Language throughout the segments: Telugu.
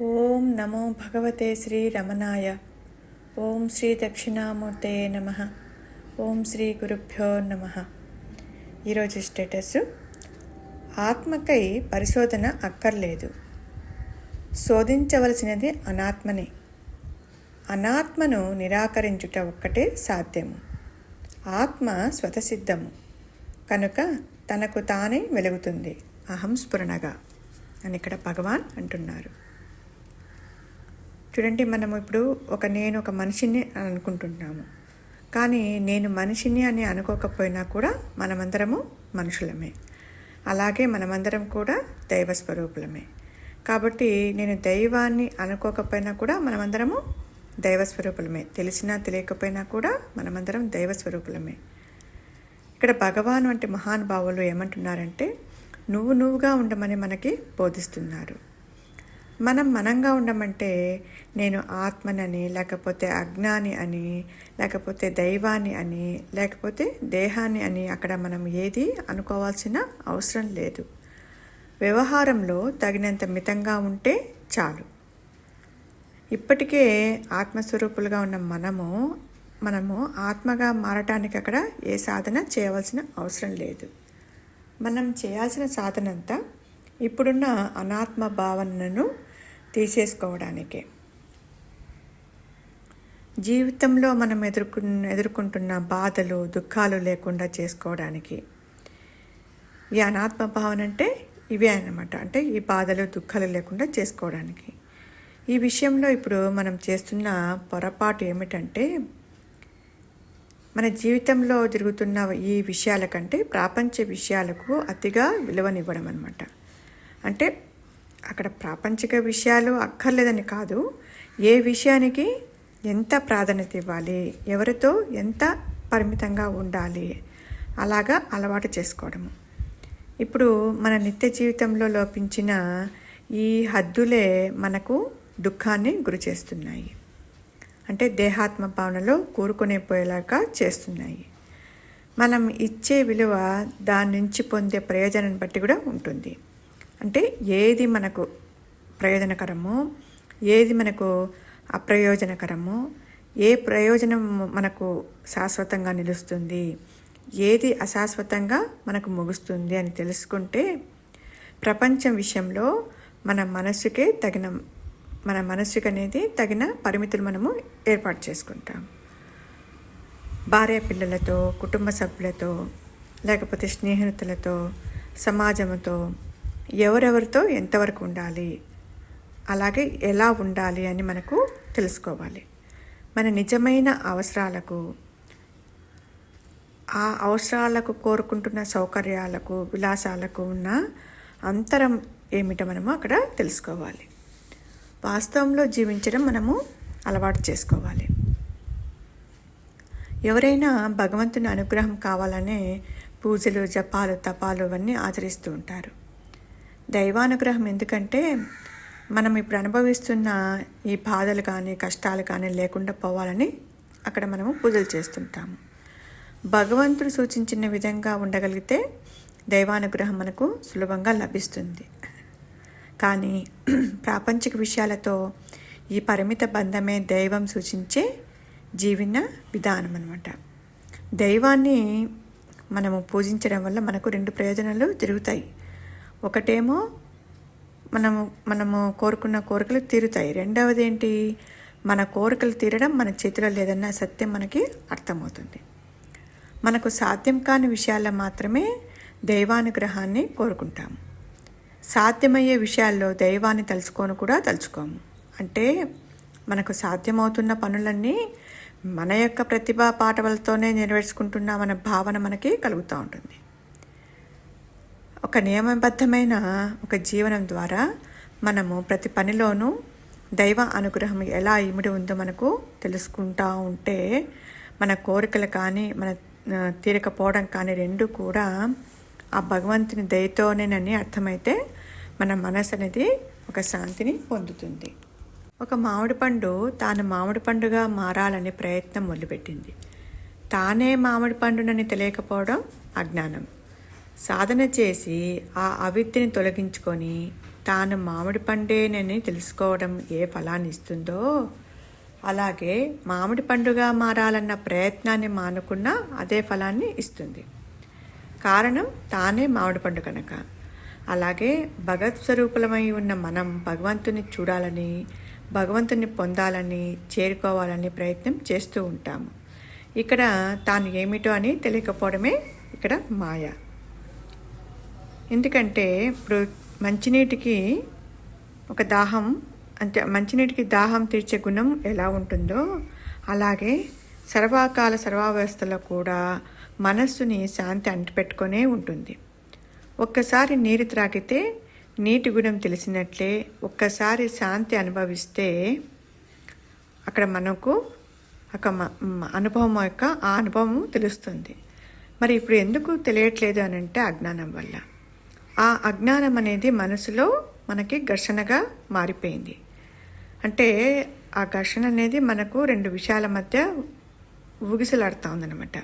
ఓం నమో భగవతే శ్రీ రమణాయ. ఓం శ్రీ దక్షిణామూర్తే నమ. ఓం శ్రీ గురుభ్యో నమ. ఈరోజు స్టేటస్: ఆత్మకై పరిశోధన అక్కర్లేదు, శోధించవలసినది అనాత్మనే. అనాత్మను నిరాకరించుట ఒక్కటే సాధ్యము. ఆత్మ స్వతసిద్ధము కనుక తనకు తానే వెలుగుతుంది అహం స్ఫురణగా అని ఇక్కడ భగవాన్ అంటున్నారు. చూడండి, మనము ఇప్పుడు నేను ఒక మనిషిని అని అనుకుంటున్నాము, కానీ నేను మనిషిని అని అనుకోకపోయినా కూడా మనమందరము మనుషులమే. అలాగే మనమందరం కూడా దైవస్వరూపులమే. కాబట్టి నేను దైవాన్ని అనుకోకపోయినా కూడా మనమందరము దైవస్వరూపులమే. తెలిసినా తెలియకపోయినా కూడా మనమందరం దైవస్వరూపులమే. ఇక్కడ భగవాన్ వంటి మహానుభావులు ఏమంటున్నారంటే, నువ్వుగా ఉండమని మనకి బోధిస్తున్నారు. మనంగా ఉండమంటే నేను ఆత్మనని, లేకపోతే అజ్ఞాని అని, లేకపోతే దైవాన్ని అని, లేకపోతే దేహాన్ని అని అక్కడ మనం ఏది అనుకోవాల్సిన అవసరం లేదు. వ్యవహారంలో తగినంత మితంగా ఉంటే చాలు. ఇప్పటికే ఆత్మస్వరూపులుగా ఉన్న మనము ఆత్మగా మారటానికి అక్కడ ఏ సాధన చేయవలసిన అవసరం లేదు. మనం చేయాల్సిన సాధన అంతా ఇప్పుడున్న అనాత్మ భావనను తీసేసుకోవడానికే. జీవితంలో మనం ఎదుర్కొంటున్న బాధలు, దుఃఖాలు లేకుండా చేసుకోవడానికి. ఈ అనాత్మ భావన అంటే ఇవే అన్నమాట. అంటే ఈ బాధలు, దుఃఖాలు లేకుండా చేసుకోవడానికి. ఈ విషయంలో ఇప్పుడు మనం చేస్తున్న పొరపాటు ఏమిటంటే, మన జీవితంలో జరుగుతున్న ఈ విషయాల కంటే ప్రాపంచ విషయాలకు అతిగా విలువనివ్వడం అన్నమాట. అంటే అక్కడ ప్రాపంచిక విషయాలు అక్కర్లేదని కాదు, ఏ విషయానికి ఎంత ప్రాధాన్యత ఇవ్వాలి, ఎవరితో ఎంత పరిమితంగా ఉండాలి, అలాగా అలవాటు చేసుకోవడము. ఇప్పుడు మన నిత్య జీవితంలో లోపించిన ఈ హద్దులే మనకు దుఃఖాన్ని గురి చేస్తున్నాయి. అంటే దేహాత్మ భావనలో కూరుకునేపోయేలాగా చేస్తున్నాయి. మనం ఇచ్చే విలువ దాని నుంచి పొందే ప్రయోజనాన్ని బట్టి కూడా ఉంటుంది. అంటే ఏది మనకు ప్రయోజనకరమో, ఏది మనకు అప్రయోజనకరమో, ఏ ప్రయోజనం మనకు శాశ్వతంగా నిలుస్తుంది, ఏది అశాశ్వతంగా మనకు ముగుస్తుంది అని తెలుసుకుంటే ప్రపంచం విషయంలో మన మనస్సుకి అనేది తగిన పరిమితులు మనము ఏర్పాటు చేసుకుంటాం. భార్య పిల్లలతో, కుటుంబ సభ్యులతో, లేకపోతే స్నేహితులతో, సమాజంతో ఎవరెవరితో ఎంతవరకు ఉండాలి, అలాగే ఎలా ఉండాలి అని మనకు తెలుసుకోవాలి. మన నిజమైన అవసరాలకు, ఆ అవసరాలకు కోరుకుంటున్న సౌకర్యాలకు, విలాసాలకు ఉన్న అంతరం ఏమిటో మనము అక్కడ తెలుసుకోవాలి. వాస్తవంలో జీవించడం మనము అలవాటు చేసుకోవాలి. ఎవరైనా భగవంతుని అనుగ్రహం కావాలనే పూజలు, జపాలు, తపాలు అవన్నీ ఆచరిస్తూ ఉంటారు. దైవానుగ్రహం ఎందుకంటే మనం ఇప్పుడు అనుభవిస్తున్న ఈ బాధలు కానీ, కష్టాలు కానీ లేకుండా పోవాలని అక్కడ మనము పూజలు చేస్తుంటాము. భగవంతుడు సూచించిన విధంగా ఉండగలిగితే దైవానుగ్రహం మనకు సులభంగా లభిస్తుంది. కానీ ప్రాపంచిక విషయాలతో ఈ పరిమిత బంధమే దైవం సూచించే జీవన విధానం అన్నమాట. దైవాన్ని మనము పూజించడం వల్ల మనకు 2 ప్రయోజనాలు జరుగుతాయి. ఒకటేమో మనము కోరుకున్న కోరికలు తీరుతాయి. రెండవది ఏంటి, మన కోరికలు తీరడం మన చేతిలో లేదన్న సత్యం మనకి అర్థమవుతుంది. మనకు సాధ్యం కాని విషయాల్లో మాత్రమే దైవానుగ్రహాన్ని కోరుకుంటాము. సాధ్యమయ్యే విషయాల్లో దైవాన్ని తలుచుకోము. అంటే మనకు సాధ్యమవుతున్న పనులన్నీ మన యొక్క ప్రతిభా పాటవలతోనే నెరవేర్చుకుంటున్నామన్న భావన మనకి కలుగుతూ ఉంటుంది. ఒక నియమబద్ధమైన ఒక జీవనం ద్వారా మనము ప్రతి పనిలోనూ దైవ అనుగ్రహం ఎలా ఇమిడి ఉందో మనకు తెలుసుకుంటూ ఉంటే మన కోరికలు కానీ, మన తీరకపోవడం కానీ 2 కూడా ఆ భగవంతుని దయతోనేనని అర్థమైతే మన మనసు అనేది ఒక శాంతిని పొందుతుంది. ఒక మామిడి పండు తాను మామిడి పండుగా మారాలని ప్రయత్నం మొదలుపెట్టింది. తానే మామిడి పండునని తెలియకపోవడం అజ్ఞానం. సాధన చేసి ఆ అవిద్యని తొలగించుకొని తాను మామిడి పండేనని తెలుసుకోవడం ఏ ఫలాన్ని ఇస్తుందో, అలాగే మామిడి పండుగా మారాలన్న ప్రయత్నాన్ని మానుకున్నా అదే ఫలాన్ని ఇస్తుంది. కారణం తానే మామిడి పండు కనుక. అలాగే భగవత్ స్వరూపులమై ఉన్న మనం భగవంతుని చూడాలని, భగవంతుని పొందాలని, చేరుకోవాలని ప్రయత్నం చేస్తూ ఉంటాము. ఇక్కడ తాను ఏమిటో అని తెలియకపోవడమే ఇక్కడ మాయ. ఎందుకంటే ఇప్పుడు మంచినీటికి ఒక దాహం, అంటే మంచినీటికి దాహం తీర్చే గుణం ఎలా ఉంటుందో, అలాగే సర్వకాల సర్వావస్థలో కూడా మనస్సుని శాంతి అంటిపెట్టుకొనే ఉంటుంది. ఒక్కసారి నీరు త్రాగితే నీటి గుణం తెలిసినట్లే ఒక్కసారి శాంతి అనుభవిస్తే అక్కడ మనకు ఒక అనుభవం యొక్క ఆ అనుభవం తెలుస్తుంది. మరి ఇప్పుడు ఎందుకు తెలియట్లేదు అని అంటే అజ్ఞానం వల్ల. ఆ అజ్ఞానం అనేది మనసులో మనకి ఘర్షణగా మారిపోయింది. అంటే ఆ ఘర్షణ అనేది మనకు రెండు విషయాల మధ్య ఊగిసలాడుతూ ఉందన్నమాట.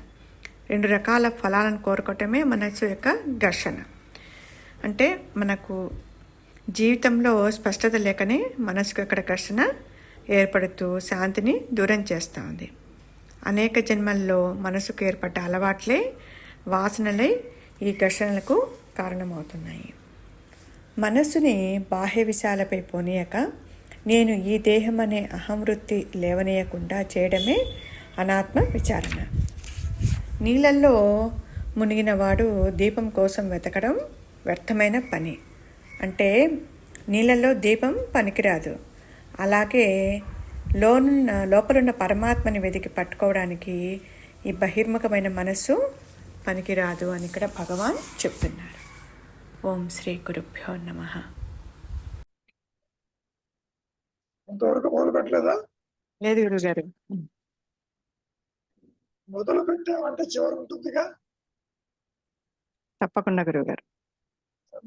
రెండు రకాల ఫలాలను కోరుకోవటమే మనసు యొక్క ఘర్షణ. అంటే మనకు జీవితంలో స్పష్టత లేకనే మనసుకు అక్కడ ఘర్షణ ఏర్పడుతూ శాంతిని దూరం చేస్తూ ఉంది. అనేక జన్మల్లో మనసుకు ఏర్పడ్డ అలవాట్లే వాసనలై ఈ ఘర్షణలకు కారణమవుతున్నాయి. మనస్సుని బాహ్య విషయాలపై పోనీయక నేను ఈ దేహం అనే అహంవృత్తి లేవనీయకుండా చేయడమే అనాత్మ విచారణ. నీళ్ళల్లో మునిగినవాడు దీపం కోసం వెతకడం వ్యర్థమైన పని. అంటే నీళ్ళల్లో దీపం పనికిరాదు. అలాగే లోపలున్న పరమాత్మని వెతికి పట్టుకోవడానికి ఈ బహిర్ముఖమైన మనస్సు పనికిరాదు అని ఇక్కడ భగవాన్ చెప్తున్నారు. ఓం శ్రీ గురుభ్యో నమః. ఇంతవరకు మొదలు పెట్టలేదా? లేదు గురుగారు. మొదలు పెట్టామంటే చివరి ఉంటుందిగా. తప్పకుండా గురుగారు.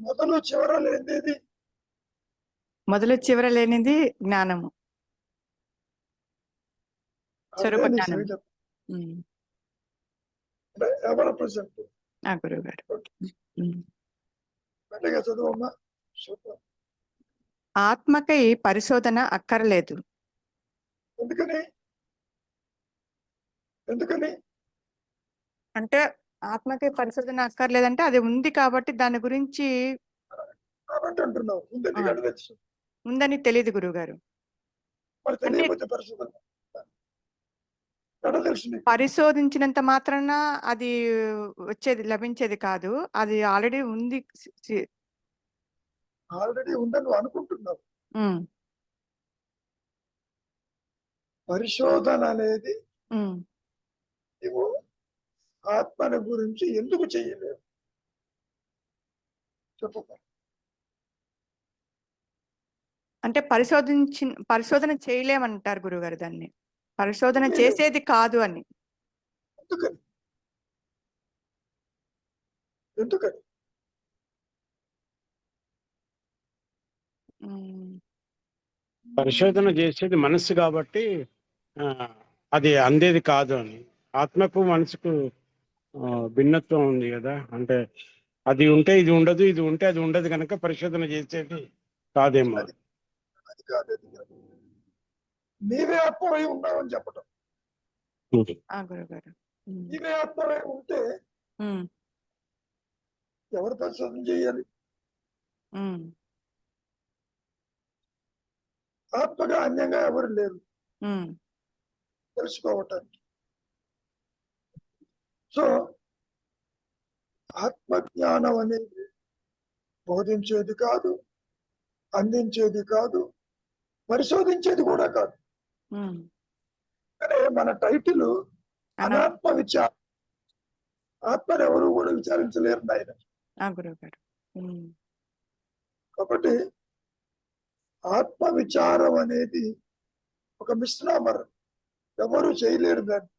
మొదలు చివర లేనిది, మొదలు చివర లేనిది జ్ఞానము, స్వరూప జ్ఞానం. ఎవరు ప్రజెంట్ గురుగారు. మెల్లగా చదువమ్మా. ఆత్మకై పరిశోధన అక్కర్లేదు. ఎందుకని ఎందుకని అంటే ఆత్మకై పరిశోధన అక్కర్లేదంటే అది ఉంది కాబట్టి దాని గురించి కాబట్టి అంటున్నావు. ఉందని తెలియదు గురుగారు. పరిశోధించినంత మాత్రాన అది వచ్చేది లభించేది కాదు. అది ఆల్రెడీ ఉంది. ఆల్రెడీ ఉందని నువ్వు అనుకుంటున్నావు. పరిశోధన అనేది నువ్వు ఆత్మని గురించి ఎందుకు చెయ్యలేవు చెప్పు. అంటే పరిశోధన చేయలేమంటారు గురుగారు. దాన్ని పరిశోధన చేసేది కాదు అని. ఎందుకని ఎందుకని పరిశోధన చేసేది మనస్సు కాబట్టి అది అందేది కాదు అని. ఆత్మకు మనసుకు భిన్నత్వం ఉంది కదా. అంటే అది ఉంటే ఇది ఉండదు, ఇది ఉంటే అది ఉండదు కనుక పరిశోధన చేసేది కాదేమో. అది కాదు. నీవే ఆత్మవై ఉన్నావని చెప్పటం. నీవే ఆత్మవై ఉంటే ఎవరు పరిశోధన చేయాలి? ఆత్మగా అన్యంగా ఎవరు లేరు తెలుసుకోవటానికి. సో ఆత్మజ్ఞానం అనేది బోధించేది కాదు, అందించేది కాదు, పరిశోధించేది కూడా కాదు. అంటే మన టైటిల్ అనాత్మ విచారం. ఆత్మను ఎవరు కూడా విచారించలేరు నాయన. కాబట్టి ఆత్మ విచారం అనేది ఒక మిస్నామర్, ఎవరు చేయలేరు దాన్ని.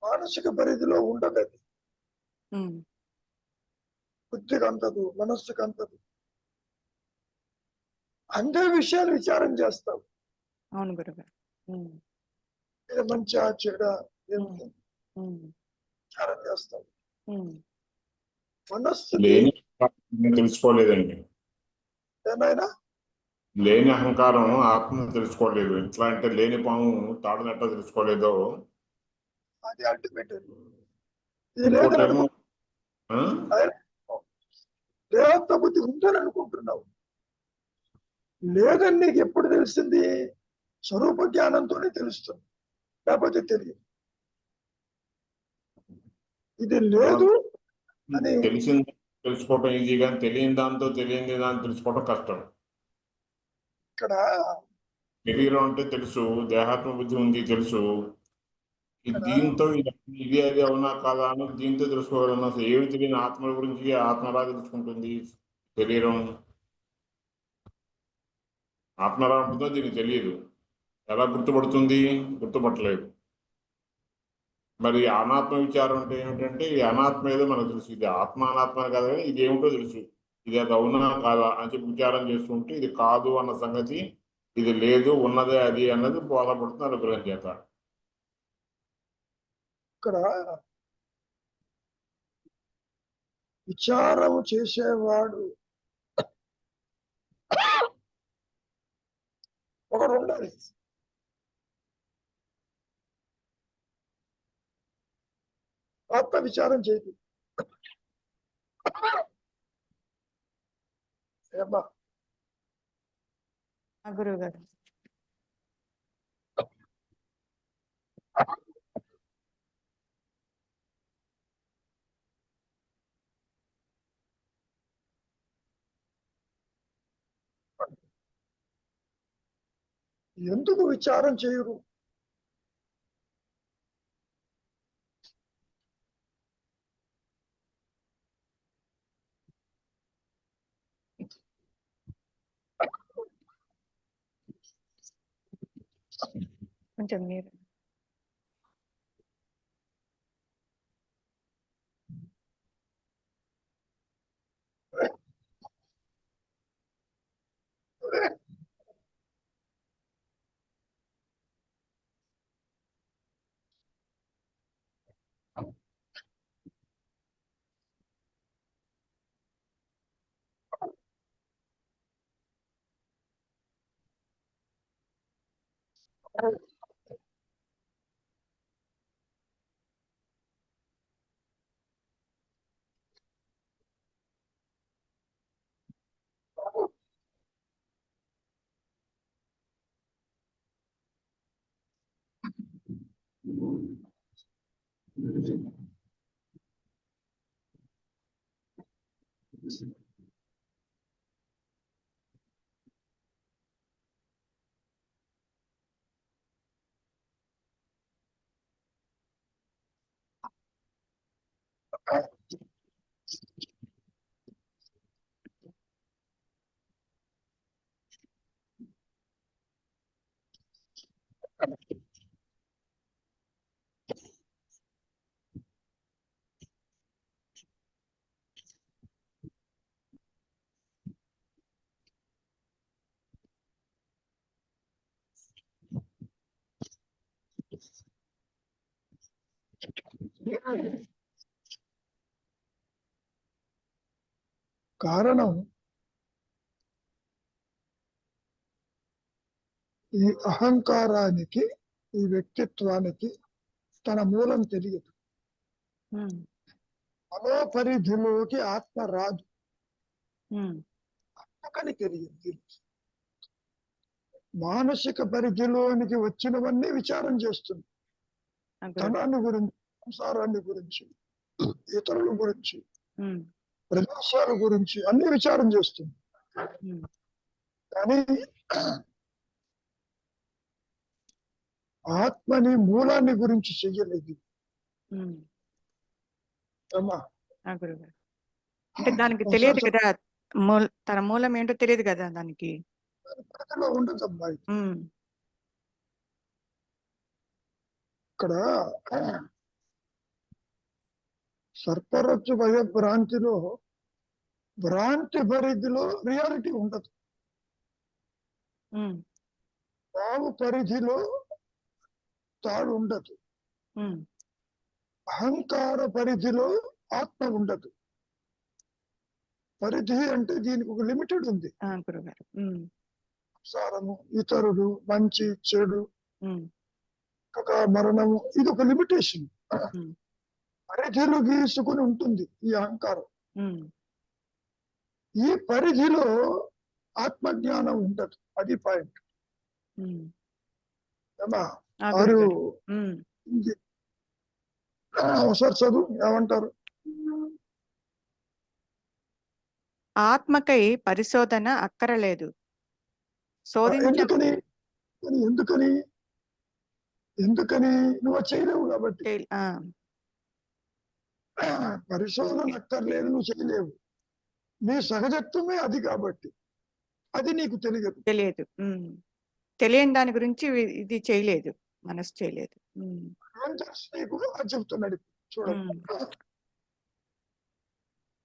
మానసిక పరిధిలో ఉండదు. అది బుద్ధికి అందదు, మనస్సుకు అందదు. అందే విషయాలు విచారం చేస్తావు. అవును గురుగారు. ఇది మంచిగా చెడా విచారం చేస్తావు. మనస్సు తెలుసుకోలేదండి. ఏనాయనా లేని అహంకారం ఆత్మను తెలుసుకోలేదు. ఎట్లా అంటే లేని పాము తాడుని ఎట్లా తెలుసుకోలేదో, అది అల్టిమేట్. ఇది లేదని ఇంకోటేమో దేవత్వ బుద్ధి ఉందని అనుకుంటున్నావు. లేదని నీకు ఎప్పుడు తెలిసింది? స్వరూప జ్ఞానంతోనే తెలుస్తుంది, లేకపోతే తెలియదు. ఇది లేదు అని తెలిసింది తెలుసుకోవటం ఈజీ, కానీ తెలియని దాంతో తెలియని దాన్ని తెలుసుకోవటం కష్టం. ఇక్కడ శరీరం అంటే తెలుసు, దేహాత్మ బుద్ధి ఉంది తెలుసు, దీంతో ఇది అది అవునా కాదా అని దీంతో తెలుసుకోగలను. అసలు ఏమి తెలియని ఆత్మ గురించి ఆత్మ ఎలా తెలుసుకుంటుంది? శరీరం ఆత్మ ఎలా ఉంటుందో దీనికి తెలియదు. ఎలా గుర్తుపడుతుంది? గుర్తుపట్టలేదు. మరి అనాత్మ విచారం అంటే ఏమిటంటే, ఈ అనాత్మ ఏదో మనకు తెలుసు, ఇది ఆత్మ అనాత్మ కదా, ఇది ఏమిటో తెలుసు, ఇది అది అవునా కాదా అని చెప్పి విచారం చేస్తుంటే ఇది కాదు అన్న సంగతి, ఇది లేదు ఉన్నదే అది అన్నది బోధపడుతుంది అనుగ్రహం చేత. ఇక్కడ విచారం చేసేవాడు ఒకడు ఉండాలి. ఆత్మ విచారం చేయదు. ఏమ్మా గురువు గారు. ఎందుకు విచారం చేయరు? కొంచెం మీరు కారణం ఈ అహంకారానికి, ఈ వ్యక్తిత్వానికి తన మూలం తెలియదు. మనోపరిధిలోకి ఆత్మ రాదు, అందుకని తెలియదు. మానసిక పరిధిలోనికి వచ్చినవన్నీ విచారం చేస్తుంది. ధనాన్ని గురించి, సంసారాన్ని గురించి, ఇతరుల గురించి, ప్రదేశాల గురించి అన్ని విచారం చేస్తుంది. కానీ ఆత్మని మూలాన్ని గురించి చెయ్యలేదు. అంటే దానికి తెలియదు కదా, తన మూలం ఏంటో తెలియదు కదా దానికి. ఉండదమ్మా. ఇక్కడ సర్పరచ్చు భయ భ్రాంతిలో, భ్రాంతి పరిధిలో రియాలిటీ ఉండదు. తావు పరిధిలో తాడు ఉండదు. అహంకార పరిధిలో ఆత్మ ఉండదు. పరిధి అంటే దీనికి ఒక లిమిటెడ్ ఉంది. గురుగారు. సంసారము, ఇతరులు, మంచి చెడు, ఉమ్, ఒక మరణము, ఇది ఒక లిమిటేషన్. ఉమ్, పరిధిలో గీసుకుని ఉంటుంది ఈ అహంకారం. ఉమ్, ఈ పరిధిలో ఆత్మజ్ఞానం ఉండదు. అది పాయింట్. ఉమ్. ఏమా ఆ ఆరు గురుగారు. ఉమ్. ఉంది. ఒకసారి చదువు, ఏమంటారు? ఆత్మకై పరిశోధన అక్కరలేదు. ఎందుకని ఎందుకని ఎందుకని నువ్వు చేయలేవు కాబట్టి. ఆ, పరిశోధన అక్కర్లేదు, నువ్వు చేయలేవు. నీ సహజత్వమే అది కాబట్టి అది నీకు తెలియదు. తెలియదు. తెలియని దాని గురించి ఇది చేయలేదు, మనసు చేయలేదు. ఏం తెలుసు నీకు అని చెప్తున్నాడు. చూడండి,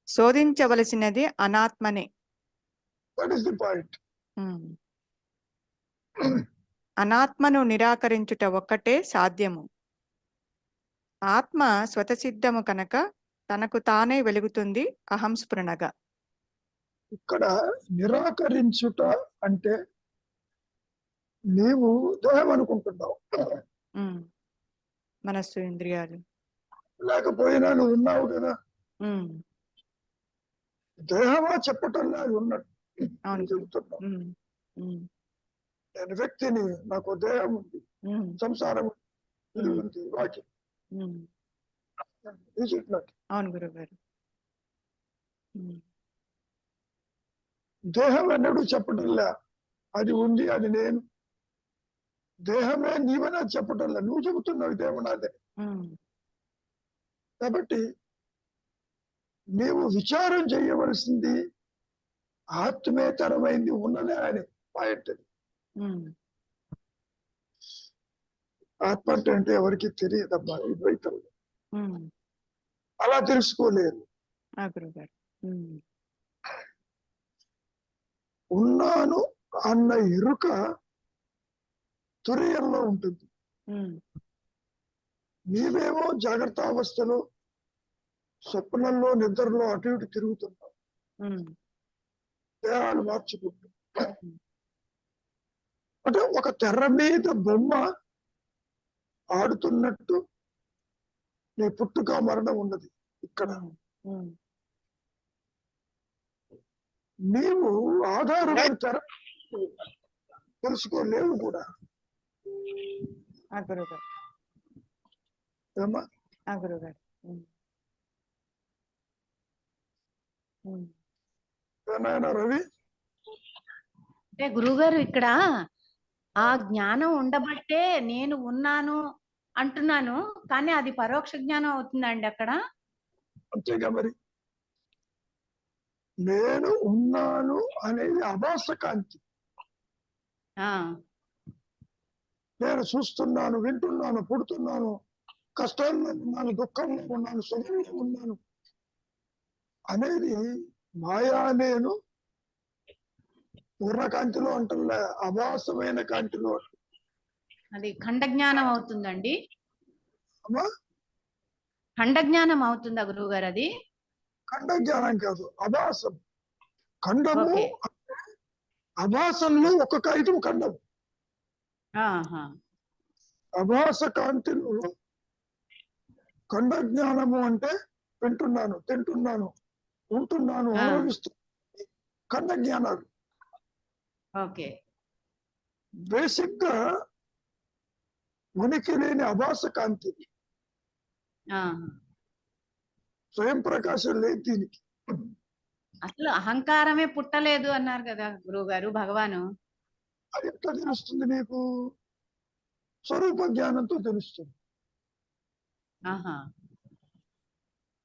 శోధించవలసినది అనాత్మనే. That is the point. అనాత్మను నిరాకరించుట ఒక్కటే సాధ్యము. ఆత్మ స్వతసిద్ధము కనుక తనకు తానే వెలుగుతుంది అహంస్ఫురణగా. ఇక్కడ నిరాకరించుట అంటే నీవు దేహం అనుకుంటున్నావు, మనస్సు, ఇంద్రియాలు లేకపోయినా నువ్వు ఉన్నావు కదా. ఉమ్, దేహమా చెప్పటం లేదు ఉన్నట్టు అవును. చెబుతున్నావు. ఉమ్, ఉమ్, నేను వ్యక్తిని, నాకు దేహం ఉంది, ఉమ్, సంసారం ఉంది, వాక్యం ఉమ్. చెప్పినట్టు. అవును గురుగారు. దేహం ఎన్నడూ చెప్పటంలే అది ఉంది, అది నేను. దేహమే నీవనా చెప్పటంలే, నువ్వు చెబుతున్నావు దేవనాదే. కాబట్టి నీవు విచారం చేయవలసింది ఆత్మేతరమైంది ఉన్నదే అని పాయింట్. ఆత్మ అంటే ఎవరికి తెలియదమ్మా ఈ ద్వైతం. అలా తెలుసుకోలేరు. ఉన్నాను అన్న ఎరుక తురియంలో ఉంటుంది. నీవేమో జాగ్రత్త అవస్థలో, స్వప్నంలో, నిద్రలో అటు ఇటు తిరుగుతున్నావు, దేహాలు మార్చుకుంటూ. అంటే ఒక తెర మీద బొమ్మ ఆడుతున్నట్టు నీ పుట్టుక మరణం ఉన్నది ఇక్కడ. నీవు ఆధారపడి తెర తెలుసుకోలేవు కూడా. ఏమా రవి? అంటే గురువుగారు ఇక్కడ ఆ జ్ఞానం ఉండబట్టే నేను ఉన్నాను అంటున్నాను, కానీ అది పరోక్ష జ్ఞానం అవుతుందండి అక్కడ. అంతేగా మరి. నేను ఉన్నాను అనేది అభాస కాంతి. నేను చూస్తున్నాను, వింటున్నాను, పుడుతున్నాను, కష్టాల్లో ఉన్నాను, దుఃఖంలో ఉన్నాను, సుఖంలో ఉన్నాను అనేది మాయా. నేను పూర్ణకాంతిలో అంటున్నా, అభాసమైన కాంతిలో. అది ఖండ జ్ఞానం అవుతుందండి. అమ్మా, ఖండ జ్ఞానం అవుతుందా గురువు గారు? అది ఖండ జ్ఞానం కాదు, అభాసం. ఖండము అభాసంలో ఒక్కొక్క ఐటమ్ ఖండం. అభాస కాంతిలో ఖండ జ్ఞానము అంటే వింటున్నాను, తింటున్నాను, ఉంటున్నాను, అనుభవిస్తున్నాను, ఖండ జ్ఞానాలు. బేసిక్ గా ఉనికి లేని అభాస కాంతి, స్వయం ప్రకాశం లేదు దీనికి. అసలు అహంకారమే పుట్టలేదు అన్నారు కదా గురువు గారు భగవాను. అది ఎట్లా తెలుస్తుంది నీకు? స్వరూప జ్ఞానంతో తెలుస్తుంది,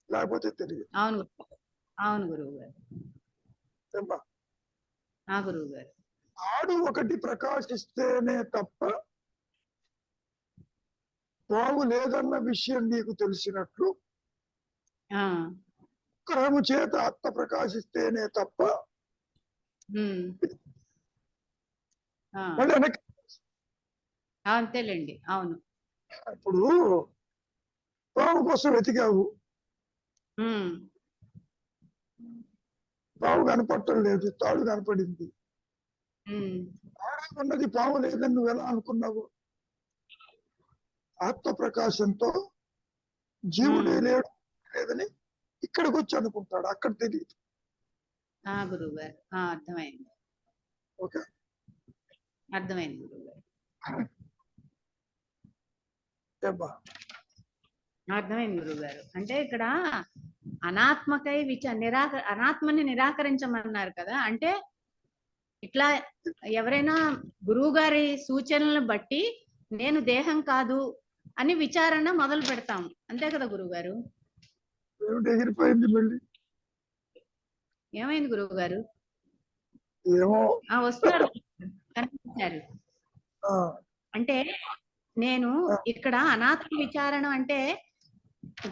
లేకపోతే తెలియదు. అవును అవును గురువు గారు. గురువు గారు, ఆడు ఒకటి ప్రకాశిస్తేనే తప్ప బాగు లేదన్న విషయం నీకు తెలిసినట్లు, గ్రహము చేత ఆత్మ ప్రకాశిస్తేనే తప్ప మళ్ళీ వెనక్కి. అంతేలేండి. అవును. ఇప్పుడు బాగు కోసం వెతికావు, పాము కనపడటం లేదు, తాడు కనపడింది. తాడే ఉన్నది, పాము లేదని నువ్వు ఎలా అనుకున్నావు? ఆత్మ ప్రకాశంతో జీవుడే లేడు లేదని ఇక్కడికి వచ్చి అనుకుంటాడు, అక్కడ తెలియదు. గురువు గారు అర్థమైంది. ఓకే, అర్థమైంది గురువు గారు. ఏమ్మా? అర్థమైంది గురువు గారు. అంటే ఇక్కడ అనాత్మకై అనాత్మని నిరాకరించమన్నారు కదా. అంటే ఇట్లా ఎవరైనా గురువు గారి సూచనలను బట్టి నేను దేహం కాదు అని విచారణ మొదలు పెడతాం, అంతే కదా గురువు గారు? ఏమిటి ఎగిరిపోయింది మళ్ళీ? ఏమైంది గురువు గారు? ఏమో వస్తున్నారు, కనిపించారు. ఆ, అంటే నేను ఇక్కడ అనాత్మ విచారణ అంటే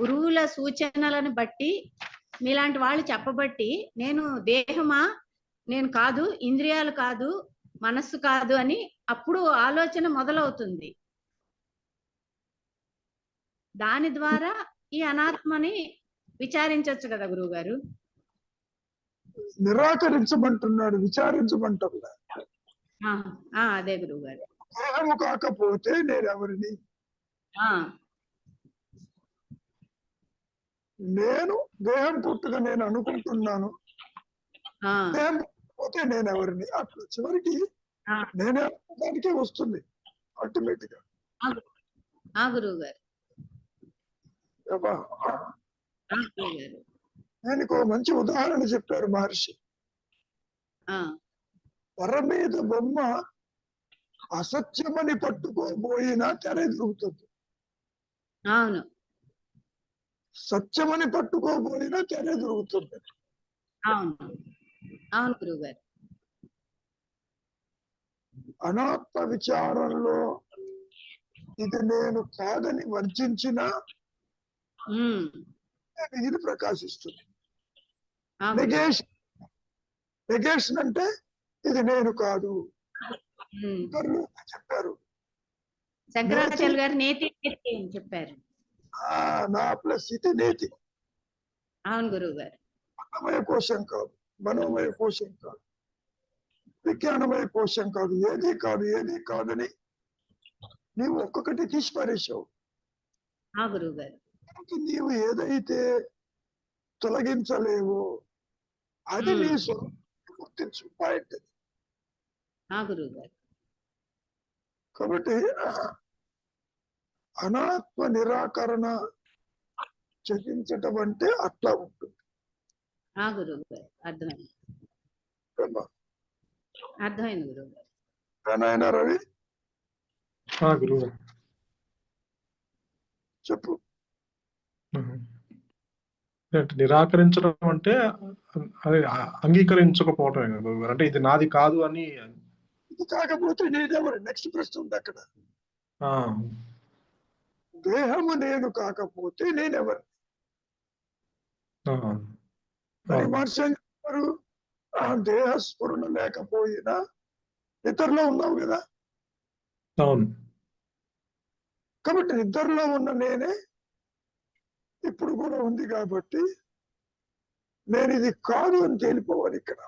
గురువుల సూచనలను బట్టి మీలాంటి వాళ్ళు చెప్పబట్టి నేను దేహమా, నేను కాదు, ఇంద్రియాలు కాదు, మనస్సు కాదు అని అప్పుడు ఆలోచన మొదలవుతుంది. దాని ద్వారా ఈ అనాత్మని విచారించవచ్చు కదా గురువు గారు? నిరాకరించమంటున్నాడు, విచారించమంటున్నా. అదే గురువు గారు. దేహము కాకపోతే నేను ఎవరిని? నేను దేహం పుట్టుగా నేను అనుకుంటున్నాను, దేహం పోతే నేను ఎవరిని? అట్లా చివరికి నేనే దానికే వస్తుంది ఆటోమేటిక్ గా. గురువు గారు, నేను మంచి ఉదాహరణ చెప్పారు మహర్షి. తెర మీద బొమ్మ అసత్యమని పట్టుకోబోయినా తెర ఎదుగుతుంది, అవును, సత్యమని పట్టుకోబోయినా తెర ఎదుగుతుంది. అవును, అవును గురువు గారు. అనాత్మ విచారంలో ఇది నేను కాదని వర్జించిన ఇది ప్రకాశిస్తుంది. నెగేషన్ అంటే ఇది నేను కాదు చెప్పారు. శంకరాచార్య గారు నేతి అని చెప్పారు. నా ప్లస్ ఇది నేతి. అవును గురువు గారు. అన్నమయ కోశం కాదు, మనోమయ కోశం కాదు, విజ్ఞానమయ కోశం కాదు, ఏది కాదు, ఏది కాదని నీవు ఒక్కొక్కటి తీసి పారేశావు. గురువు గారు. నీవు ఏదైతే తొలగించలేవో అది నీ గుర్తించు పాయింట్. గురువు గారు. కాబట్టి అనాత్మ నిరాకరణ చెల్లించటం అంటే అట్లా ఉంటుంది. గురువు గారు అర్థమైంది, అర్థమైంది గురువు గారు. నాయన రవి గురువు గారు చెప్పు. నిరాకరించడం అంటే అది అంగీకరించకపోవటమే కదా గురువు గారు. అంటే ఇది నాది కాదు అని. ఇది కాకపోతే నేనెవరు? నెక్స్ట్ ప్రశ్న ఉంది అక్కడ. దేహము నేను కాకపోతే నేనెవరు? మనుషులు దేహ స్ఫురణ లేకపోయినా నిద్రలో ఉన్నావు కదా. అవును. కాబట్టి నిద్రలో ఉన్న నేనే ఇప్పుడు కూడా ఉంది కాబట్టి నేను ఇది కాదు అని తేలిపోవాలి ఇక్కడ.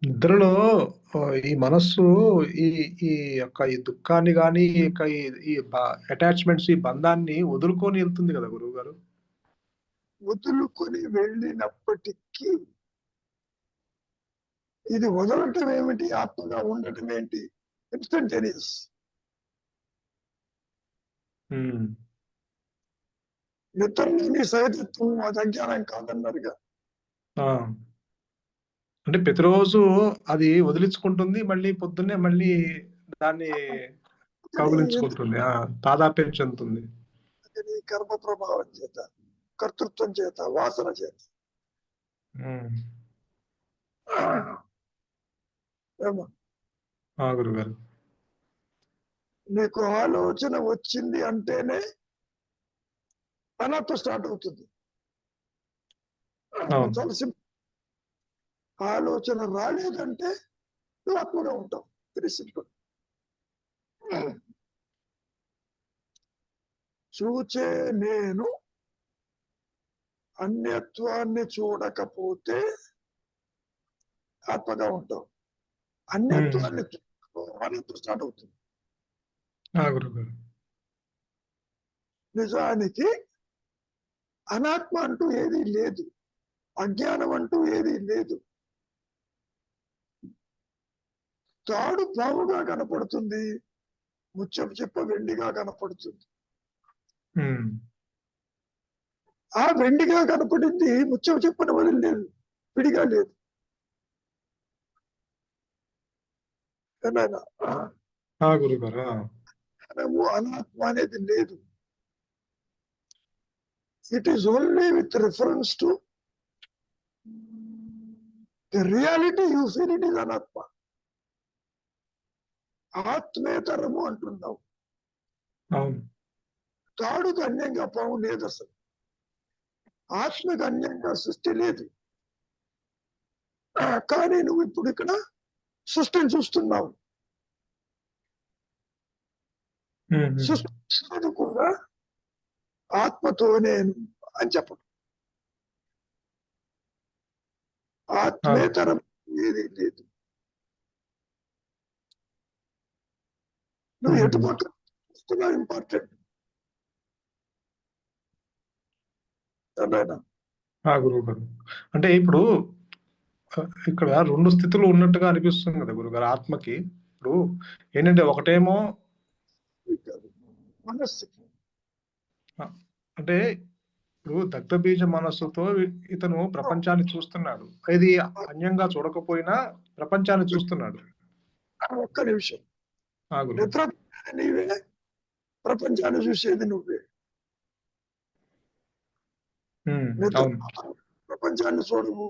నిద్రలో ఈ మనస్సు ఈ ఈ యొక్క ఈ దుఃఖాన్ని గాని ఈ అటాచ్మెంట్స్, ఈ బంధాన్ని వదులుకొని వెళ్తుంది కదా గురువు గారు. వదులుకొని వెళ్ళినప్పటికీ ఇది వదలటం ఏమిటి, ఆత్మగా ఉండటం ఏంటి? ఇన్స్టంటేనియస్. నిద్రలోని సహజత్వం అది అజ్ఞానం కాదన్నారుగా. అంటే ప్రతిరోజు అది వదిలించుకుంటుంది, మళ్ళీ పొద్దున్నే మళ్ళీ దాన్ని కౌగిలించుకుంటుంది, తాదాప్యం చెందుతుంది. అది కర్మ ప్రభావం చేత, కర్తృత్వం చేత, వాసన చేత. గురుగారు, నీకు ఆలోచన వచ్చింది అంటేనే అనాత్మ స్టార్ట్ అవుతుంది. చాలా సింపుల్. ఆలోచన రాలేదంటే నువ్వు ఆత్మగా ఉంటావు. Very simple. చూచే నేను అన్యత్వాన్ని చూడకపోతే ఆత్మగా ఉంటాం. అన్యత్వాన్ని చూడకపోతే స్టార్ట్ అవుతుంది. గురుగారు. నిజానికి అనాత్మ అంటూ ఏదీ లేదు, అజ్ఞానం అంటూ ఏదీ లేదు. తాడు పావుగా కనపడుతుంది, ముత్యం చెప్ప వెండిగా కనపడుతుంది. ఆ వెండిగా కనపడింది ముత్యం చెప్పని వదిలేదు, విడిగా లేదు. గురుగారు. అనాత్మ అనేది లేదు. It is only with reference to the reality you feel it is అనాత్మ. ఆత్మేతరము అంటున్నావు. తాడుకు అన్యంగా పాము లేదు, అసలు ఆత్మకు అన్యంగా సృష్టి లేదు. కానీ నువ్వు ఇప్పుడు ఇక్కడ సృష్టిని చూస్తున్నావు. సృష్టి కూడా ఆత్మతో నేను అని చెప్పడం. ఆత్మేతరం ఏది లేదు. నువ్వు ఎటు పక్కన చూస్తున్నావు ఇంపార్టెంట్. గురువు గారు, అంటే ఇప్పుడు ఇక్కడ రెండు స్థితులు ఉన్నట్టుగా అనిపిస్తుంది కదా గురుగారు ఆత్మకి. ఇప్పుడు ఏంటంటే ఒకటేమో మనస్సుకి, అంటే ఇప్పుడు దగ్ధ బీజ మనస్సుతో ఇతను ప్రపంచాన్ని చూస్తున్నాడు. ఇది అన్యంగా చూడకపోయినా ప్రపంచాన్ని చూస్తున్నాడు. ఒక్క నిమిషం. నిద్ర నీవే, ప్రపంచాన్ని చూసేది నువ్వే. ప్రపంచాన్ని చూడవు,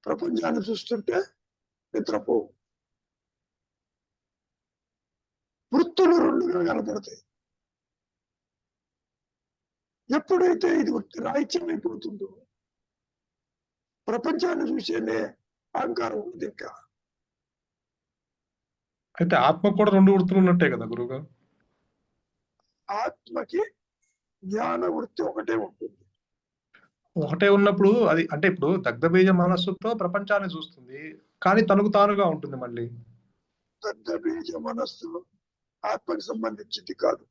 ప్రపంచాన్ని చూస్తుంటే నిద్రపోవు. వృత్తులు రెండుగా కనపడతాయి. ఎప్పుడైతే ఇది రాహిత్యం అయిపోతుందో ప్రపంచాన్ని చూసేనే అహంకారం ఉంది. ఇంకా అయితే ఆత్మ కూడా రెండు వృత్తులు ఉన్నట్టే కదా గురువుగారు? ఆత్మకి జ్ఞాన వృత్తి ఒకటే ఉంటుంది. ఒకటే ఉన్నప్పుడు అది అంటే ఇప్పుడు దగ్ధ బీజ మనస్సుతో ప్రపంచాన్ని చూస్తుంది, కానీ తనకు తానుగా ఉంటుంది. మళ్ళీ దగ్ధ బీజ మనస్సు ఆత్మకి సంబంధించింది కాదు.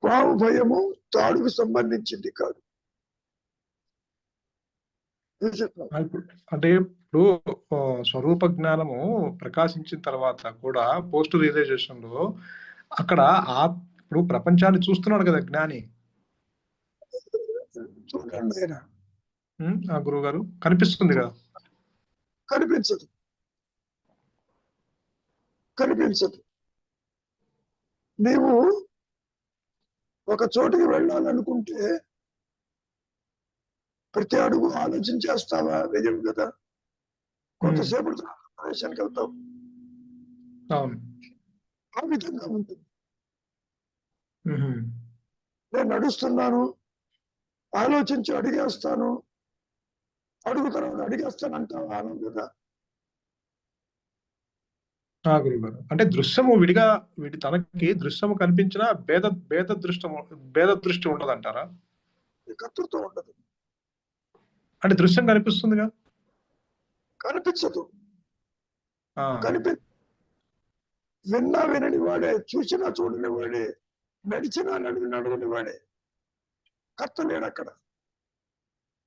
పాము భయము తాడుకు సంబంధించింది కాదు. అంటే ఇప్పుడు స్వరూప జ్ఞానము ప్రకాశించిన తర్వాత కూడా పోస్ట్ రియలైజేషన్ లో అక్కడ ఇప్పుడు ప్రపంచాన్ని చూస్తున్నాడు కదా జ్ఞాని. చూడండి, గురువు గారు కనిపిస్తుంది కదా? కనిపించదు, కనిపించదు. నీవు ఒక చోటికి వెళ్ళాలనుకుంటే ప్రతి అడుగు ఆలోచన చేస్తావా? నిజం కదా. కొంతసేపు ప్రదేశానికి వెళ్తావు, ఆ విధంగా ఉంటుంది. నేను నడుస్తున్నాను, ఆలోచించి అడిగేస్తాను, అడుగు తర్వాత అడిగేస్తాను అంటావా? అను కదా. గురుగారు, అంటే దృశ్యము విడిగా తనకి దృశ్యము కనిపించినా భేద దృష్టి ఉండదంటారా? కర్తృత్వం ఉండదు. అంటే దృశ్యం కనిపిస్తుందిగా? కనిపించదు. విన్నా వినని వాడే, చూసినా చూడని వాడే, నడిచినా నడవని వాడే. కర్త లేడు అక్కడ.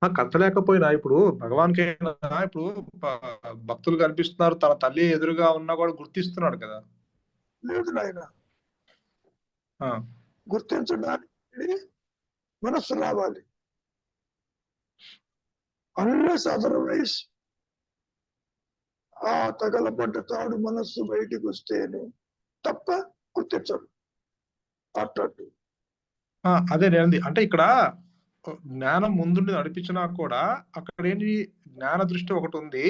కర్త లేకపోయినా ఇప్పుడు భగవాన్కి ఇప్పుడు భక్తులు కనిపిస్తున్నారు, తన తల్లి ఎదురుగా ఉన్నా కూడా గుర్తిస్తున్నాడు కదా? లేదు నాయన, గుర్తించడానికి మనస్సు రావాలి. అన్లెస్ అదర్వైజ్ ఆ తగలబడ్డ తాడు మనస్సు బయటికి వస్తేనే తప్ప గుర్తించడు. అట్టట్టు అదే నేను అంటే ఇక్కడ జ్ఞానం ముందుండి నడిపించినా కూడా అక్కడ ఏంటి, జ్ఞాన దృష్టి ఒకటి ఉంది,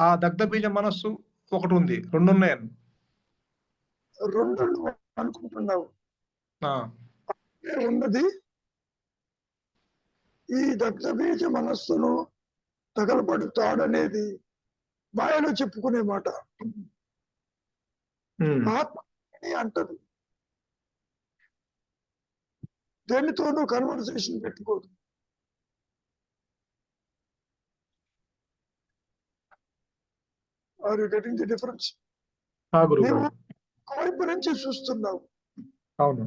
ఆ దగ్ధ బీజ మనస్సు ఒకటి ఉంది, రెండు ఉన్నాయని. రెండు అనుకుంటున్నావు. ఉన్నది ఈ దగ్ధ బీజ మనస్సును తగలబడుతాడనేది మాయలో చెప్పుకునే మాట. ఆత్మ అని అంటది, దేనితోనూ కన్వర్సేషన్ పెట్టుకోదు. Are you getting the difference? నీవు వైపు నుంచి చూస్తున్నావు, అవును.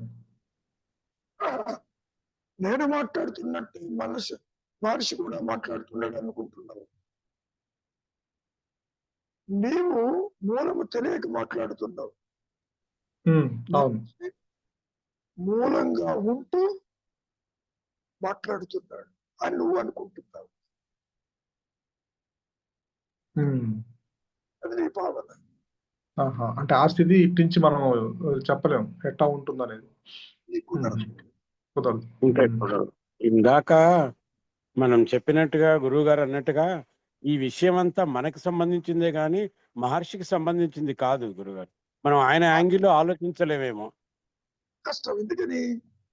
నేను మాట్లాడుతున్నట్టు మనిషి కూడా మాట్లాడుతున్నాడు అనుకుంటున్నావు. నీవు మూలము తెలియక మాట్లాడుతున్నావు, అవును. మూలంగా ఉంటూ మాట్లాడుతున్నాడు అని నువ్వు అనుకుంటున్నావు. అది నీ భావన. అంటే ఆ స్థితి ఇటు నుంచి మనం చెప్పలేము ఎట్లా ఉంటుంది అనేది. కుదరదు. ఇందాక మనం చెప్పినట్టుగా గురువు గారు అన్నట్టుగా ఈ విషయం అంతా మనకు సంబంధించిందే గాని మహర్షికి సంబంధించింది కాదు గురుగారు. మనం ఆయన యాంగిల్లో ఆలోచించలేమేమో. కష్టం. ఎందుకని?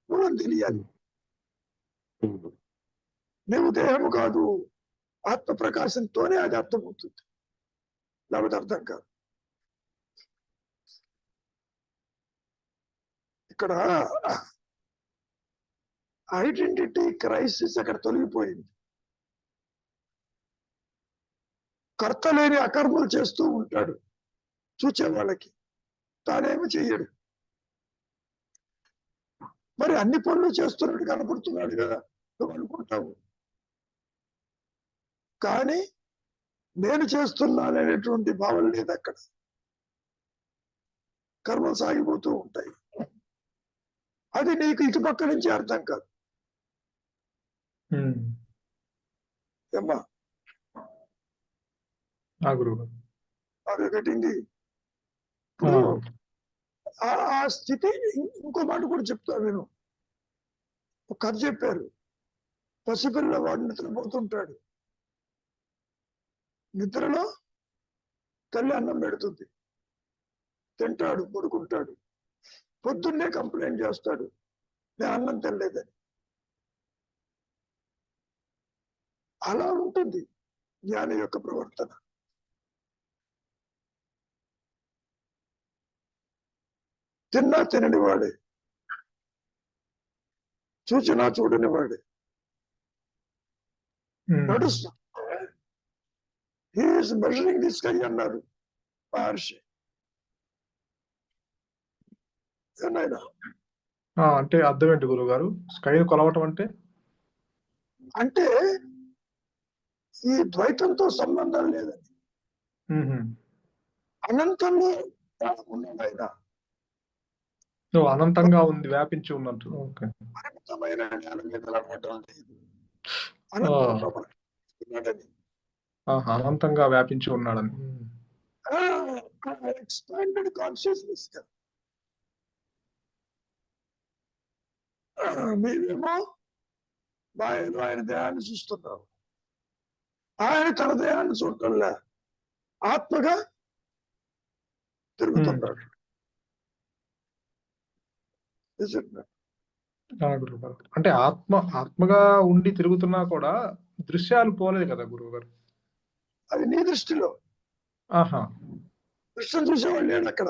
మూలం తెలియాలి. నువ్వు దేహము కాదు, ఆత్మ ప్రకాశంతోనే అది అర్థమవుతుంది, లేకపోతే అర్థం కాదు. ఇక్కడ ఐడెంటిటీ క్రైసిస్ అక్కడ తొలగిపోయింది. కర్త లేని అకర్మలు చేస్తూ ఉంటాడు చూచే వాళ్ళకి, తానేమి చెయ్యడు. మరి అన్ని పనులు చేస్తున్నాడు కనపడుతున్నాడు కదా నువ్వు అనుకుంటావు, కానీ నేను చేస్తున్నాననేటువంటి భావన లేదు అక్కడ. కర్మలు సాగిపోతూ ఉంటాయి. అది నీకు ఇటుపక్క నుంచి అర్థం కాదు. ఏమ్మా పెట్టింది ఆ స్థితి. ఇంకో మాట కూడా చెప్తా నేను. ఒక కథ చెప్పారు. పసిపిల్ల వాడు నిద్రపోతుంటాడు. నిద్రలో తల్లి అన్నం పెడుతుంది, తింటాడు, పడుకుంటాడు. పొద్దున్నే కంప్లైంట్ చేస్తాడు, నేను అన్నం తినలేదని. అలా ఉంటుంది జ్ఞాని యొక్క ప్రవర్తన. తిన్నా తినని వాడే, చూచినా చూడని వాడే నడుస్తా. హీఈస్ మెజరింగ్ ది స్కై అన్నారు మహర్షి. అంటే అర్థం ఏంటి గురువు గారు? స్కై కొలవటం అంటే అంటే ఈ ద్వైతంతో సంబంధం లేదని, అనంతంలో ఉన్నాడు ఆయన. అనంతంగా ఉంది, వ్యాపించి ఉన్నట్టు. పరిమితమైన జ్ఞానం మీద నడవటం లేదు. అనంతంగా వ్యాపించి ఉన్నాడని. Expanded consciousness. మేమేమో ఆయన దేహాన్ని చూస్తున్నాం, ఆయన తన దేహాన్ని చూడటంలే, ఆత్మగా తిరుగుతున్నాడు. అంటే ఆత్మగా ఉండి తిరుగుతున్నా కూడా దృశ్యాలు పోలేదు కదా గురువు గారు? అది నీ దృష్టిలో. దృశ్యం చూసేవాళ్ళు లేడు అక్కడ.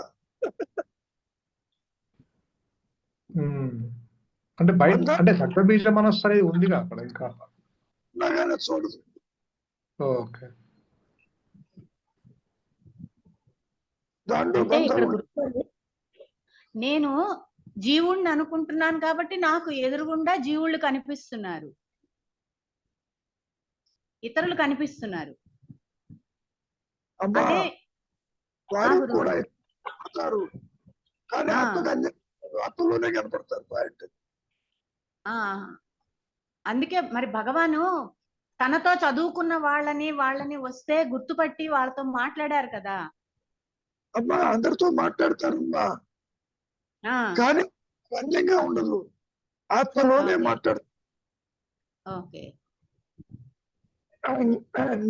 అంటే బయట అంటే దగ్ధబీజ మనస్సు అనేది ఉందిగా అక్కడ ఇంకా చూడదు. ఓకే. అంటే ఇక్కడ నేను జీవుణ్ణి అనుకుంటున్నాను కాబట్టి నాకు ఎదురుగుండా జీవుళ్ళు కనిపిస్తున్నారు, ఇతరులు కనిపిస్తున్నారు. అదే ఆత్మలోనే కనపడతారు. అందుకే మరి భగవాను తనతో చదువుకున్న వాళ్ళని వస్తే గుర్తుపట్టి వాళ్ళతో మాట్లాడారు కదా. అమ్మా అందరితో మాట్లాడతారమ్మా, కానీ అన్యంగా ఉండదు, ఆత్మలోనే మాట్లాడతారు. ఓకే,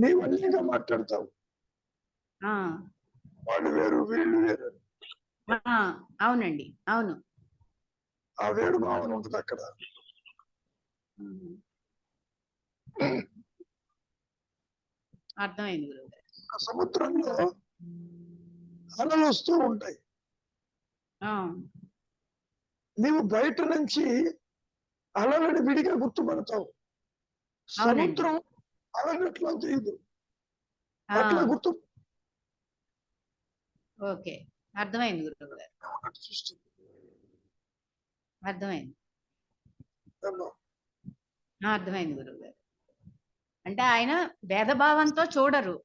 నీవు అన్యంగా మాట్లాడతావు. వాళ్ళు వేరు వీళ్ళు వేరు. అవునండి, అవును. ఆ వేరు భావన ఉంటుంది అక్కడ. అర్థమైంది గురువు. సముద్రంలో అలలు వస్తూ ఉంటాయి, ఆ, నీవు బయట నుంచి అలలని విడిగా గుర్తుపడతావు. అవునండి. సముద్రం అలని ఎట్లా చేయదు, ఆ, అట్లా గుర్తు ఓకే, అర్థమైంది గురువు గారు, సృష్టి. అర్థమైంది. ఏమ్మా? అర్థమైంది గురువు గారు. అంటే ఆయన భేదభావంతో చూడరు,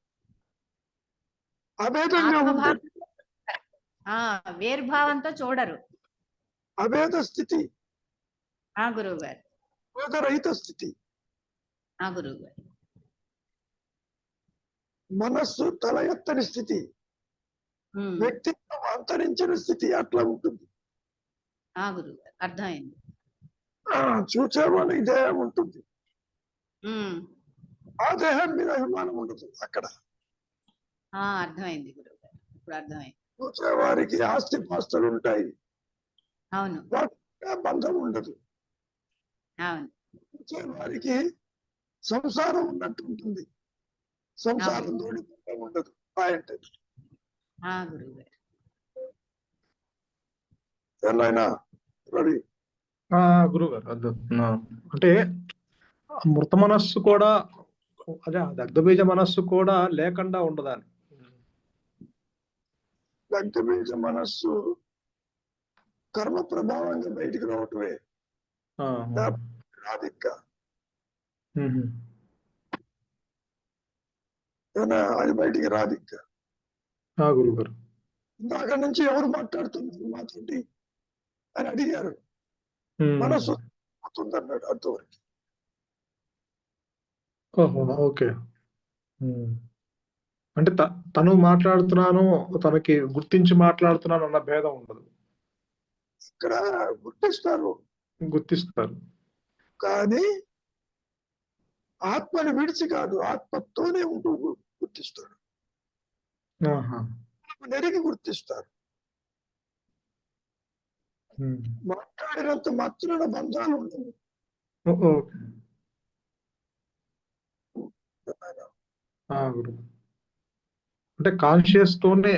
అభేదంగా ఆత్మభావం, ఉంటుంది. వేర్భావంతో చూడరు. అభేద స్థితి, గురువు గారు, భేదరహిత స్థితి. గురువు గారు. మనస్సు తల ఎత్తని స్థితి, ఉమ్, వ్యక్తిత్వం అంతరించిన స్థితి అట్లా ఉంటుంది. గురువు గారు, అర్థమైంది. చూసే వాళ్ళకి దేహం ఉంటుంది, ఉమ్, ఆ దేహం మీద అభిమానం ఉండదు అక్కడ. అర్థమైంది గురువు గారు, ఇప్పుడు అర్థమైంది. చూసే వారికి ఆస్తి పాస్తులు ఉంటాయి, అవును, వాటి బంధం ఉండదు. అవును, చూసే వారికి సంసారం ఉన్నట్టు ఉంటుంది, సంసారం తోడి బంధం ఉండదు. పాయింట్ గురువు గారు. ఎలాగైనా రెడీ. గురువు గారు అంటే మృత మనస్సు కూడా, అదే దగ్ధబీజ మనస్సు కూడా లేకుండా ఉండదాని. దగ్ధబీజ మనస్సు కర్మ ప్రభావంగా బయటికి రావటమే, రాదిక్క. అది బయటికి రాదిక్క. గురువు గారు, ఇందాక నుంచి ఎవరు మాట్లాడుతున్నారు మాతోటి అని అడిగారు. మనస్సు అవుతుందన్నాడు అంతవరకు. ఓకే. అంటే తను మాట్లాడుతున్నాను, తనకి గుర్తించి మాట్లాడుతున్నాను అన్న భేదం ఉండదు. ఇక్కడ గుర్తిస్తారు, కానీ ఆత్మని విడిచి కాదు, ఆత్మతోనే ఉంటూ గుర్తిస్తాడు. నెరిగి గుర్తిస్తారు. మాట్లాడినంత మాత్రాన బంధాలు ఉండవు. అంటే కాన్షియస్ తోనే,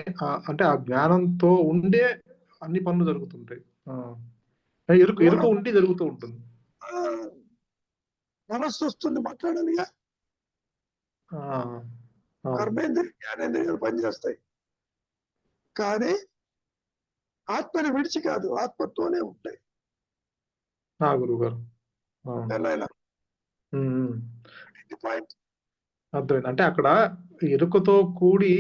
అంటే ఆ జ్ఞానంతో ఉండే అన్ని పనులు జరుగుతుంటాయి. ఎరుక ఉండి జరుగుతూ ఉంటుంది. మనస్సు వస్తుంది, మాట్లాడాలిగా. కర్మేంద్రియ జ్ఞానేంద్రియాలు పనిచేస్తాయి, కానీ ఆత్మని విడిచి కాదు, ఆత్మతోనే ఉంటాయి. గురువు గారు, పాయింట్ అర్థమైంది. అంటే అక్కడ ఎరుకతో కూడి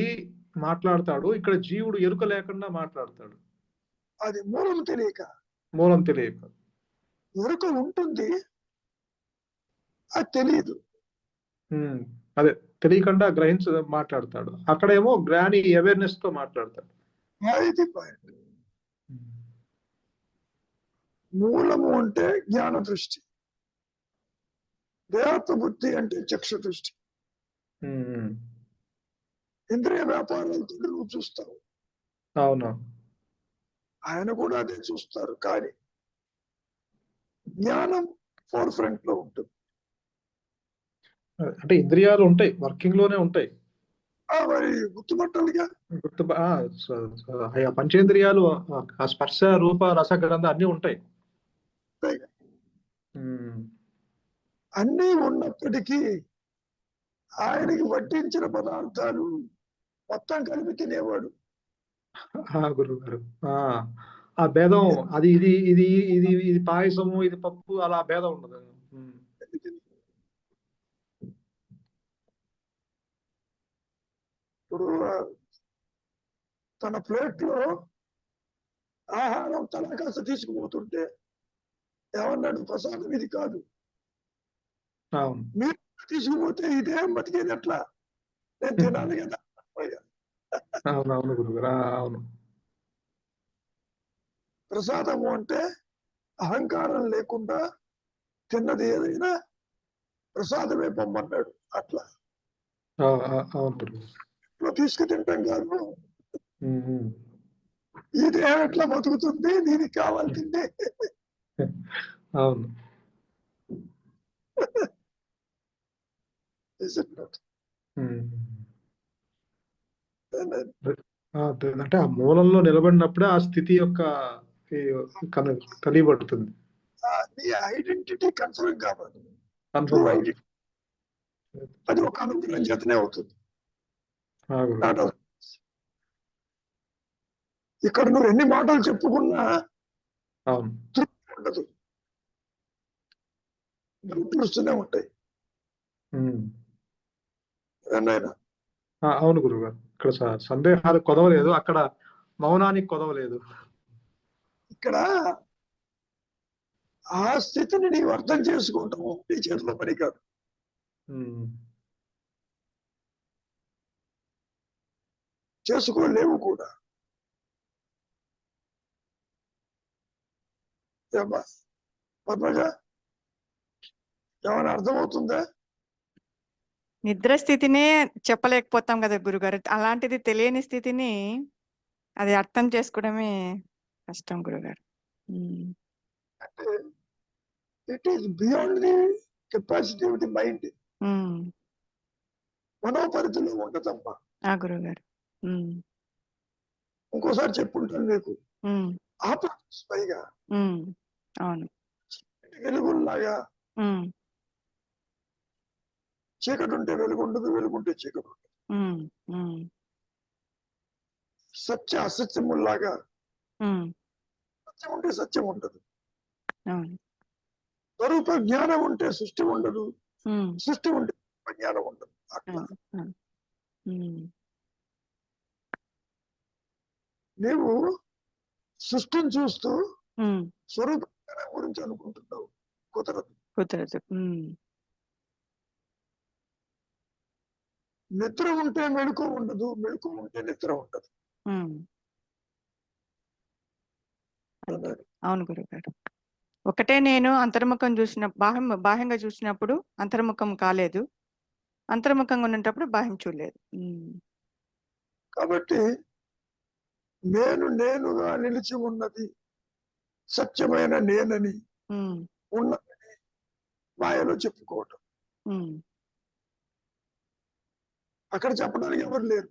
మాట్లాడతాడు, ఇక్కడ జీవుడు ఎరుక లేకుండా మాట్లాడతాడు. అది మూలం తెలియక. ఎరుక ఉంటుంది, అది తెలియదు. అదే తెలియకుండా మాట్లాడతాడు. అక్కడేమో జ్ఞాని అవేర్నెస్ తో మాట్లాడతాడు. ఇది పాయింట్. మూలము అంటే జ్ఞాన దృష్టి, దేహత్వ బుద్ధి అంటే చక్షు దృష్టి. ఇంద్రియ వ్యాపారాలతో నువ్వు చూస్తావు, అవును, ఆయన కూడా అదే చూస్తారు, కానీ జ్ఞానం ఫోర్ ఫ్రంట్ లో ఉంటుంది. అంటే ఇంద్రియాలు ఉంటాయి, వర్కింగ్ లోనే ఉంటాయి. మరి గుర్తుపట్టాలిగా. పంచేంద్రియాలు, స్పర్శ రూప రస గంధ అన్ని ఉంటాయి. అన్నీ ఉన్నప్పటికీ ఆయనకి వడ్డించిన పదార్థాలు మొత్తం కలిపి తినేవాడు. గురువు గారు, ఆ భేదం, అది ఇది ఇది ఇది ఇది పాయసము, ఇది పప్పు, అలా భేదం ఉండదు. ఇప్పుడు తన ప్లేట్ లో ఆహారం తనకాస తీసుకుపోతుంటే ఏమన్నాడు? ప్రసాదం ఇది కాదు, మీరు తీసుకుపోతే ఇదేం బతికేది ఎట్లా, నేను తినాలి కదా. అవునవును గురుగారు, అవును. ప్రసాదము అంటే అహంకారం లేకుండా తిన్నది ఏదైనా ప్రసాదమే పొమ్మన్నాడు. అట్లా తీసుకు తింటాం కాదు, ఈ దేహం ఎట్లా బతుకుతుంది, దీనికి కావాలి తింటే. అవును. అంటే ఆ మూలంలో నిలబడినప్పుడే ఆ స్థితి యొక్క ఈ కలియబడుతుంది. నీ ఐడెంటిటీ కన్ఫర్మ్ కావాలి. కన్ఫర్మ్ కాదు. ఐడెంటిటీ అది ఒక అనుగ్రహం చేతనే అవుతుంది. గురుగారు. ఇక్కడ నువ్వు ఎన్ని మాటలు చెప్పుకున్నా అవును. తృప్తి ఉండదు, గుర్తుస్తూనే ఉంటాయి. ఏనాయనా అవును గురుగారు. ఇక్కడ సందేహాలు కొదవలేదు, అక్కడ మౌనానికి కొదవలేదు. ఇక్కడ ఆ స్థితిని నీవు అర్థం చేసుకుంటాం నీ చేతిలో పని కాదు. చేసుకోలేవు కూడా. ఏమ్మా పద్మజ, ఏమైనా అర్థమవుతుందా? నిద్ర స్థితినే చెప్పలేకపోతాం కదా గురుగారు. అలాంటిది తెలియని స్థితిని అది అర్థం చేసుకోవడమే కష్టం గురుగారు. అంటే it is beyond the capacity of the mind. మనోపరిధిలో ఉండదమ్మా. గురుగారు ఇంకోసారి చెప్పుంటాను మీకు. పైగా అవును, వెలుగులాగా చీకటి ఉంటే వెలుగు ఉండదు, వెలుగుంటే చీకటి ఉండదు. సత్య అసత్యములాగా సత్యం ఉంటే సత్యం ఉండదు. స్వరూప జ్ఞానం ఉంటే సృష్టి ఉండదు, సృష్టి ఉంటే జ్ఞానం ఉండదు. అట్లా నీవు సృష్టిని చూస్తూ స్వరూప జ్ఞానం గురించి అనుకుంటున్నావు. కుదరదు. నిద్ర ఉంటే మెళుకు ఉండదు, మెళుకు ఉంటే నిద్ర ఉండదు. అవును గురుగారు. ఒకటే నేను అంతర్ముఖం చూసిన బాహ్యంగా చూసినప్పుడు అంతర్ముఖం కాలేదు, అంతర్ముఖంగా ఉన్నప్పుడు బాహ్యం చూడలేదు. కాబట్టి నేనుగా నిలిచి ఉన్నది సత్యమైన నేనని ఉన్నదని మాయలో చెప్పుకోవటం. అక్కడ చెప్పడానికి ఎవరు లేరు.